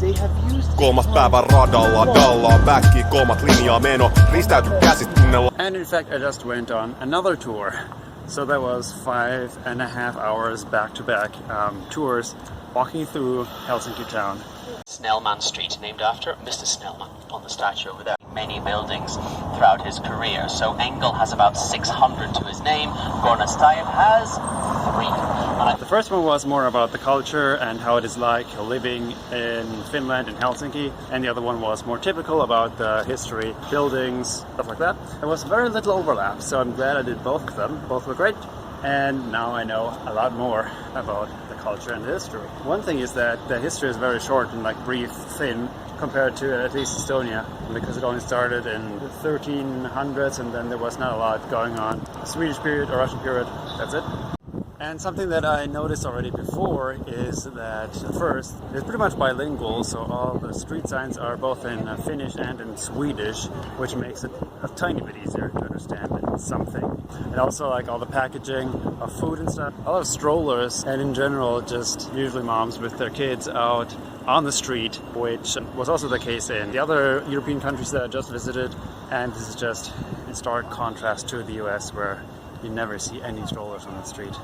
they have used... Kolmas päivä radalla, Dallaa backi, kolmat linjaa meno, ristäyty käsit tunnella. And in fact I just went on another tour. So that was 5.5 hours back-to-back tours walking through Helsinki town. Snellman Street, named after Mr. Snellman on the statue over there. Many buildings throughout his career. So Engel has about 600 to his name. Gornestein has 3. The first one was more about the culture and how it is like living in Finland, in Helsinki. And the other one was more typical about the history, buildings, stuff like that. There was very little overlap, so I'm glad I did both of them. Both were great. And now I know a lot more about the culture and the history. One thing is that the history is very short and like brief, thin, compared to at least Estonia, because it only started in the 1300s and then there was not a lot going on. Swedish period or Russian period, that's it. And something that I noticed already before is that first, it's pretty much bilingual, so all the street signs are both in Finnish and in Swedish, which makes it a tiny bit easier to understand something. And also like all the packaging of food and stuff, a lot of strollers, and in general just usually moms with their kids out on the street, which was also the case in the other European countries that I just visited. And this is just in stark contrast to the US, where you never see any strollers on the street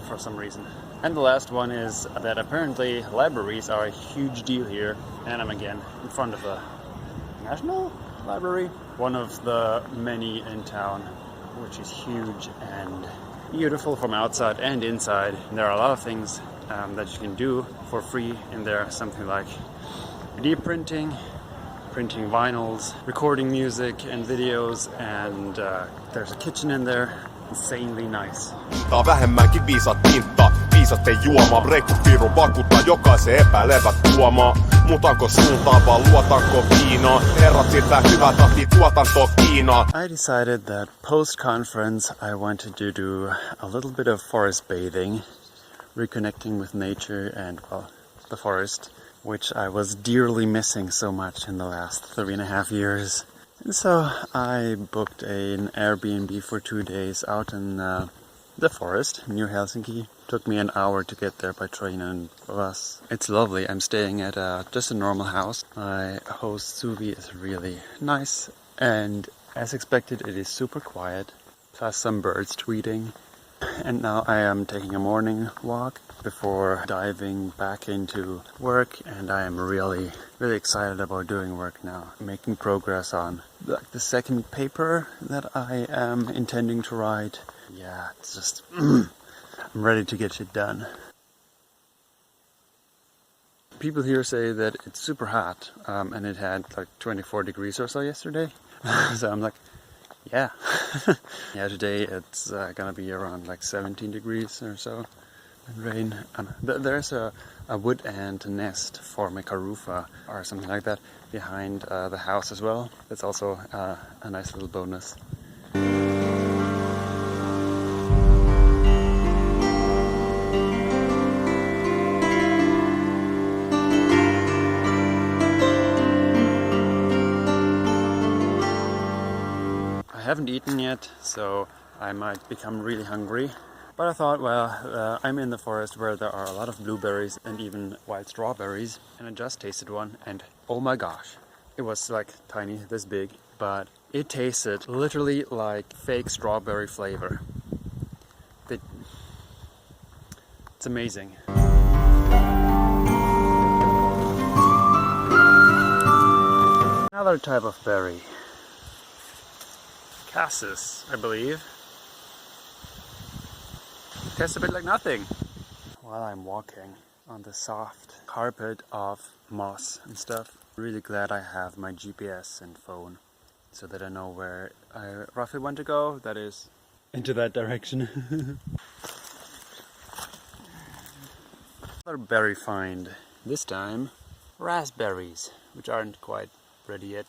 for some reason. And the last one is that apparently libraries are a huge deal here, and I'm again in front of a national library, one of the many in town, which is huge and beautiful from outside and inside. And there are a lot of things that you can do for free in there, something like 3D printing, printing vinyls, recording music and videos, and there's a kitchen in there. Insanely nice. Tää vähemmänkin viisat pinta, viisasten juoma, rekkupiiru vakuuttaa jokaisen epäilevät tuomaa. Mutanko suuntaan vaan luotanko viinaa, herrat siltä hyvä tahti tuotanto Kiinaa. I decided that post-conference I wanted to do a little bit of forest bathing, reconnecting with nature and, well, the forest, which I was dearly missing so much in the last 3.5 years. And so I booked an Airbnb for 2 days out in the forest near Helsinki. Took me an hour to get there by train and bus. It's lovely. I'm staying at just a normal house. My host Suvi is really nice, and as expected it is super quiet, plus some birds tweeting. And now I am taking a morning walk before diving back into work, and I am really excited about doing work now. Making progress on the second paper that I am intending to write. Yeah, it's just I'm ready to get shit done. People here say that it's super hot, and it had like 24 degrees or so yesterday. So I'm like, yeah. Yeah, today it's gonna be around like 17 degrees or so. And rain. There's a wood ant nest for Mekarufa or something like that behind the house as well. That's also a nice little bonus. I haven't eaten yet, so I might become really hungry. But I thought, well, I'm in the forest where there are a lot of blueberries and even wild strawberries. And I just tasted one, and oh my gosh, it was like tiny, this big, but it tasted literally like fake strawberry flavor. It's amazing. Another type of berry. Cassis, I believe. Tastes a bit like nothing. While I'm walking on the soft carpet of moss and stuff, really glad I have my GPS and phone so that I know where I roughly want to go. That is into that direction. Another berry find. This time, raspberries, which aren't quite ready yet.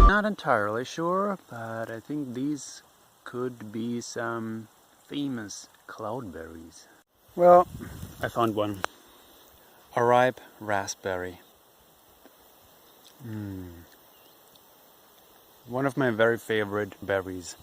Not entirely sure, but I think these could be some famous cloudberries. Well, I found one. A ripe raspberry. One of my very favorite berries.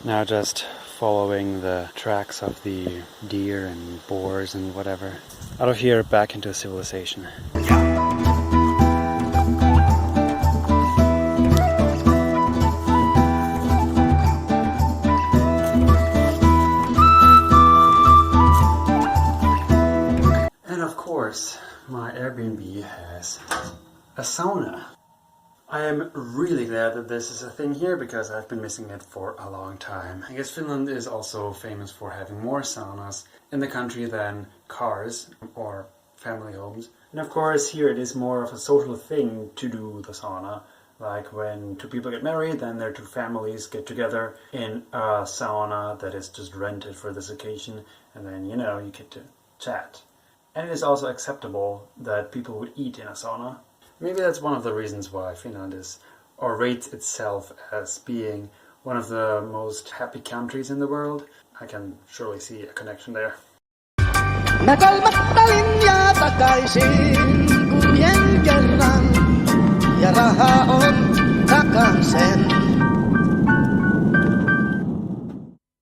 Now just following the tracks of the deer and boars and whatever. Out of here, back into civilization. And of course, my Airbnb has a sauna. I am really glad that this is a thing here because I've been missing it for a long time. I guess Finland is also famous for having more saunas in the country than cars or family homes. And of course here it is more of a social thing to do the sauna. Like when two people get married, then their two families get together in a sauna that is just rented for this occasion, and then you get to chat. And it is also acceptable that people would eat in a sauna. Maybe that's one of the reasons why Finland is, or rates itself as being one of the most happy countries in the world. I can surely see a connection there. Nakalmatta linjaa takaisin kuljen kerran ja raha on takaisin.